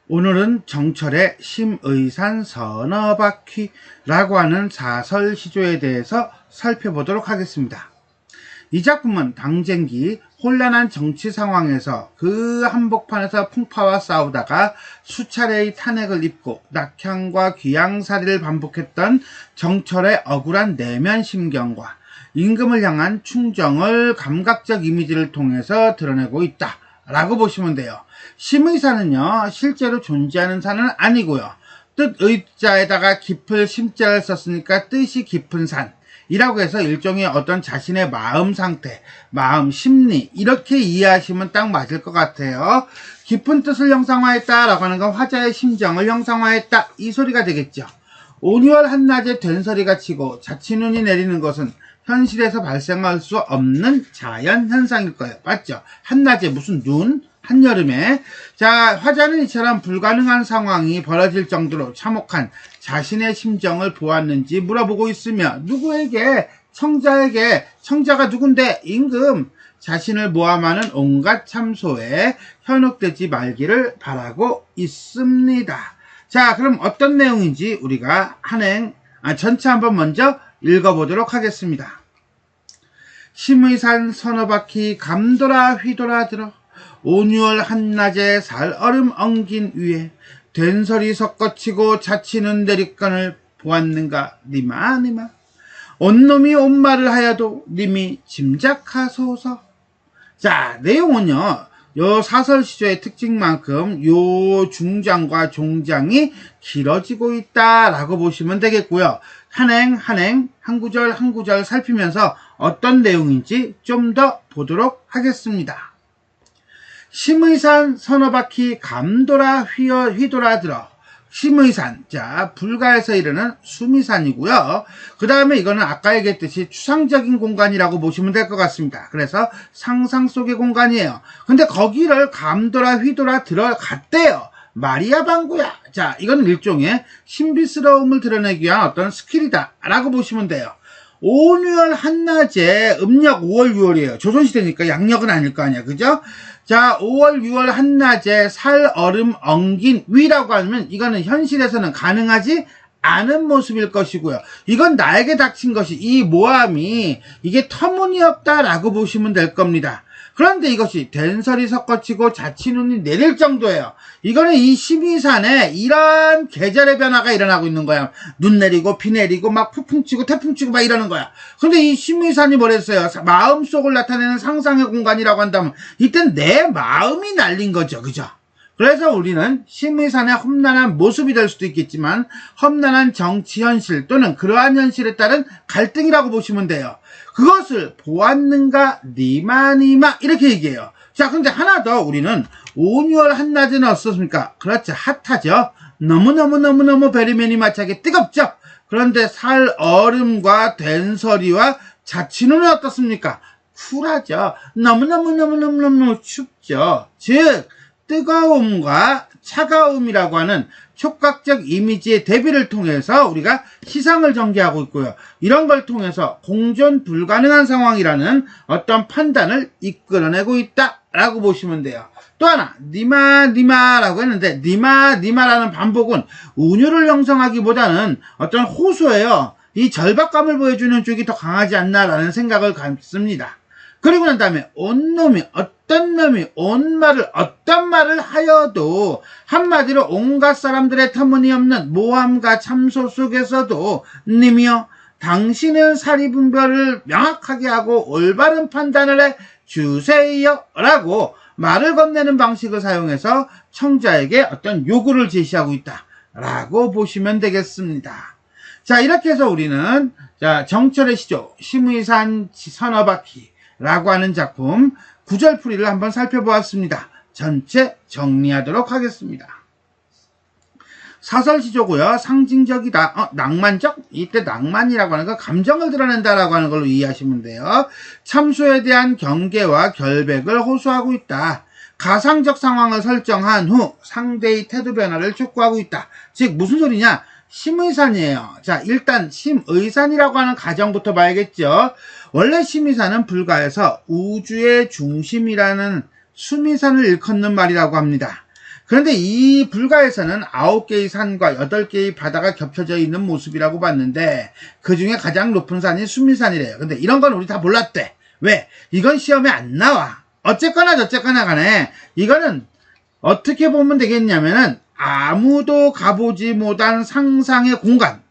오늘은 정철의 심의산 서너바퀴라고 하는 사설시조에 대해서 살펴보도록 하겠습니다. 이 작품은 당쟁기 혼란한 정치 상황에서 그 한복판에서 풍파와 싸우다가 수차례의 탄핵을 입고 낙향과 귀양살이를 반복했던 정철의 억울한 내면 심경과 임금을 향한 충정을 감각적 이미지를 통해서 드러내고 있다 라고 보시면 돼요. 심의산은요, 실제로 존재하는 산은 아니고요, 뜻의자에다가 깊을 심자를 썼으니까 뜻이 깊은 산이라고 해서 일종의 어떤 자신의 마음 상태, 마음 심리, 이렇게 이해하시면 딱 맞을 것 같아요. 깊은 뜻을 형상화했다 라고 하는 건 화자의 심정을 형상화했다, 이 소리가 되겠죠. 온유월 한낮에 된소리가 치고 자치눈이 내리는 것은 현실에서 발생할 수 없는 자연 현상일 거예요. 맞죠? 한낮에 무슨 눈? 한여름에. 자, 화자는 이처럼 불가능한 상황이 벌어질 정도로 참혹한 자신의 심정을 보았는지 물어보고 있으며, 누구에게? 청자에게. 청자가 누군데? 임금. 자신을 모함하는 온갖 참소에 현혹되지 말기를 바라고 있습니다. 자, 그럼 어떤 내용인지 우리가 전체 한번 먼저 읽어보도록 하겠습니다. 심의산 서너바퀴 감돌아 휘돌아 들어 온유월 한낮에 살얼음 엉긴 위에 된설이 섞어치고 자치는 내리건을 보았는가 니마 온놈이 온말을 하여도 님이 짐작하소서. 자, 내용은요, 요 사설시조의 특징만큼 요 중장과 종장이 길어지고 있다라고 보시면 되겠고요. 한 구절 한 구절 살피면서 어떤 내용인지 좀 더 보도록 하겠습니다. 심의산 서너바퀴 감돌아 휘돌아 들어. 심의산, 자, 불가에서 이르는 수미산이고요. 그 다음에 이거는 아까 얘기했듯이 추상적인 공간이라고 보시면 될 것 같습니다. 그래서 상상 속의 공간이에요. 근데 거기를 감돌아 휘돌아 들어갔대요. 마리아 방구야. 자, 이건 일종의 신비스러움을 드러내기 위한 어떤 스킬이다 라고 보시면 돼요. 온유월 한낮에, 음력 5월 6월이에요. 조선시대니까 양력은 아닐 거 아니야, 그죠? 자, 5월 6월 한낮에 살 얼음 엉긴 위라고 하면 이거는 현실에서는 가능하지 않은 모습일 것이고요. 이건 나에게 닥친 것이, 이 모함이 이게 터무니없다라고 보시면 될 겁니다. 그런데 이것이 된설이 섞어치고 자치눈이 내릴 정도예요. 이거는 이 심의산에 이런 계절의 변화가 일어나고 있는 거야. 눈 내리고 비 내리고 막 폭풍 치고 태풍 치고 막 이러는 거야. 근데 이 심의산이 뭐랬어요? 마음속을 나타내는 상상의 공간이라고 한다면 이땐 내 마음이 날린 거죠. 그죠? 그래서 우리는 심의산의 험난한 모습이 될 수도 있겠지만 험난한 정치 현실 또는 그러한 현실에 따른 갈등이라고 보시면 돼요. 그것을 보았는가 니마 이렇게 얘기해요. 자, 근데 하나 더 우리는 온유월 한낮에는 어떻습니까? 그렇죠. 핫하죠. 너무너무 베리맨이 마차게 뜨겁죠. 그런데 살 얼음과 된서리와 자치눈은 어떻습니까? 쿨하죠. 너무너무 춥죠. 즉 뜨거움과 차가움이라고 하는 촉각적 이미지의 대비를 통해서 우리가 시상을 전개하고 있고요. 이런 걸 통해서 공존 불가능한 상황이라는 어떤 판단을 이끌어내고 있다라고 보시면 돼요. 또 하나, 니마라고 했는데 니마라는 반복은 운율을 형성하기보다는 어떤 호소예요. 이 절박감을 보여주는 쪽이 더 강하지 않나라는 생각을 갖습니다. 그리고 난 다음에 어떤 놈이 어떤 말을 하여도 한마디로 온갖 사람들의 터무니없는 모함과 참소 속에서도 님이여 당신은 사리분별을 명확하게 하고 올바른 판단을 해 주세요 라고 말을 건네는 방식을 사용해서 청자에게 어떤 요구를 제시하고 있다 라고 보시면 되겠습니다. 자, 이렇게 해서 우리는 정철의 시조 심의산 서너바퀴 라고 하는 작품 구절풀이를 한번 살펴보았습니다. 전체 정리하도록 하겠습니다. 사설시조고요. 상징적이다. 낭만적? 이때 낭만이라고 하는 건 감정을 드러낸다라고 하는 걸로 이해하시면 돼요. 참소에 대한 경계와 결백을 호소하고 있다. 가상적 상황을 설정한 후 상대의 태도 변화를 촉구하고 있다. 즉 무슨 소리냐? 심의산이에요. 자, 일단 심의산이라고 하는 가정부터 봐야겠죠. 원래 심의산은 불가에서 우주의 중심이라는 수미산을 일컫는 말이라고 합니다. 그런데 이 불가에서는 9개의 산과 8개의 바다가 겹쳐져 있는 모습이라고 봤는데 그 중에 가장 높은 산이 수미산이래요. 근데 이런 건 우리 다 몰랐대. 왜? 이건 시험에 안 나와. 어쨌거나 저쨌거나 간에 이거는 어떻게 보면 되겠냐면은 아무도 가보지 못한 상상의 공간,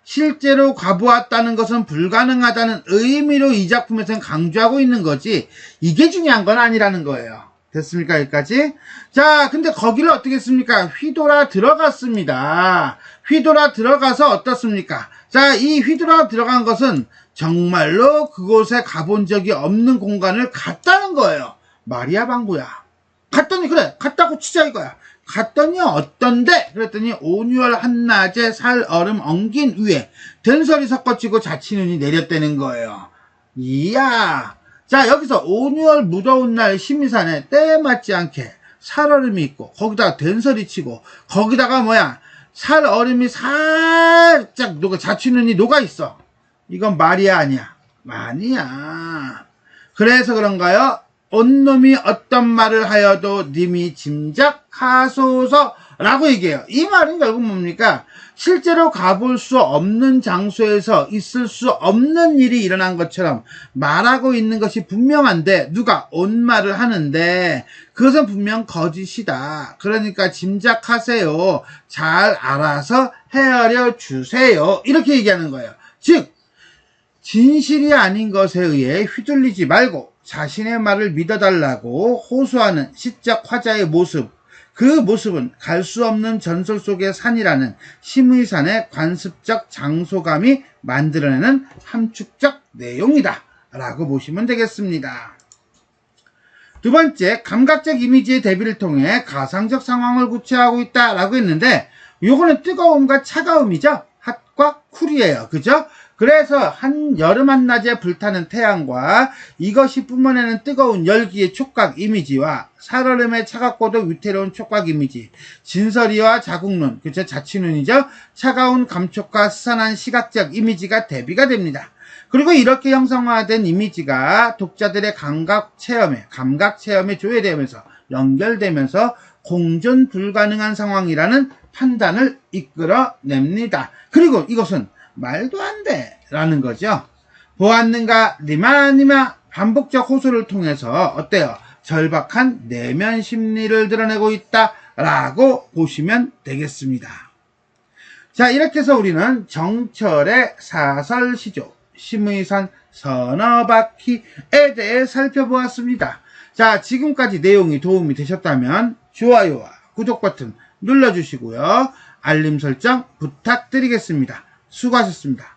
실제로 가보았다는 것은 불가능하다는 의미로 이 작품에서는 강조하고 있는 거지 이게 중요한 건 아니라는 거예요. 됐습니까? 여기까지? 자, 근데 거기를 어떻게 했습니까? 휘돌아 들어갔습니다. 휘돌아 들어가서 어떻습니까? 자, 이 휘돌아 들어간 것은 정말로 그곳에 가본 적이 없는 공간을 갔다는 거예요. 말이야 방구야. 갔더니 그래 갔다고 치자 이거야. 갔더니 어떤데? 그랬더니 온유월 한낮에 살 얼음 엉긴 위에 된설이 섞어치고 자치눈이 내렸다는 거예요. 이야. 자, 여기서 온유월 무더운 날 심의산에 때에 맞지 않게 살얼음이 있고 거기다가 된설이 치고 거기다가 뭐야 살얼음이 살짝 녹아 자취눈이 녹아있어. 이건 말이야 아니야? 아니야. 그래서 그런가요? 온놈이 어떤 말을 하여도 님이 짐작하소서 라고 얘기해요. 이 말은 결국 뭡니까? 실제로 가볼 수 없는 장소에서 있을 수 없는 일이 일어난 것처럼 말하고 있는 것이 분명한데 누가 온 말을 하는데 그것은 분명 거짓이다. 그러니까 짐작하세요. 잘 알아서 헤아려 주세요. 이렇게 얘기하는 거예요. 즉 진실이 아닌 것에 의해 휘둘리지 말고 자신의 말을 믿어달라고 호소하는 시적 화자의 모습, 그 모습은 갈 수 없는 전설 속의 산이라는 심의산의 관습적 장소감이 만들어내는 함축적 내용이다 라고 보시면 되겠습니다. 두 번째, 감각적 이미지의 대비를 통해 가상적 상황을 구체화하고 있다 라고 했는데 요거는 뜨거움과 차가움이죠. 핫과 쿨이에요. 그죠? 그래서 여름 한낮에 불타는 태양과 이것이 뿜어내는 뜨거운 열기의 촉각 이미지와 살얼음의 차갑고도 위태로운 촉각 이미지, 진설이와 자국눈, 그쵸? 자취눈이죠? 차가운 감촉과 스산한 시각적 이미지가 대비가 됩니다. 그리고 이렇게 형성화된 이미지가 독자들의 감각 체험에 조회되면서 연결되면서 공존 불가능한 상황이라는 판단을 이끌어냅니다. 그리고 이것은 말도 안 돼 라는 거죠. 보았는가 니마 반복적 호소를 통해서 어때요? 절박한 내면 심리를 드러내고 있다 라고 보시면 되겠습니다. 자, 이렇게 해서 우리는 정철의 사설시조 심의산 서너 바퀴에 대해 살펴보았습니다. 자, 지금까지 내용이 도움이 되셨다면 좋아요와 구독 버튼 눌러주시고요. 알림 설정 부탁드리겠습니다. 수고하셨습니다.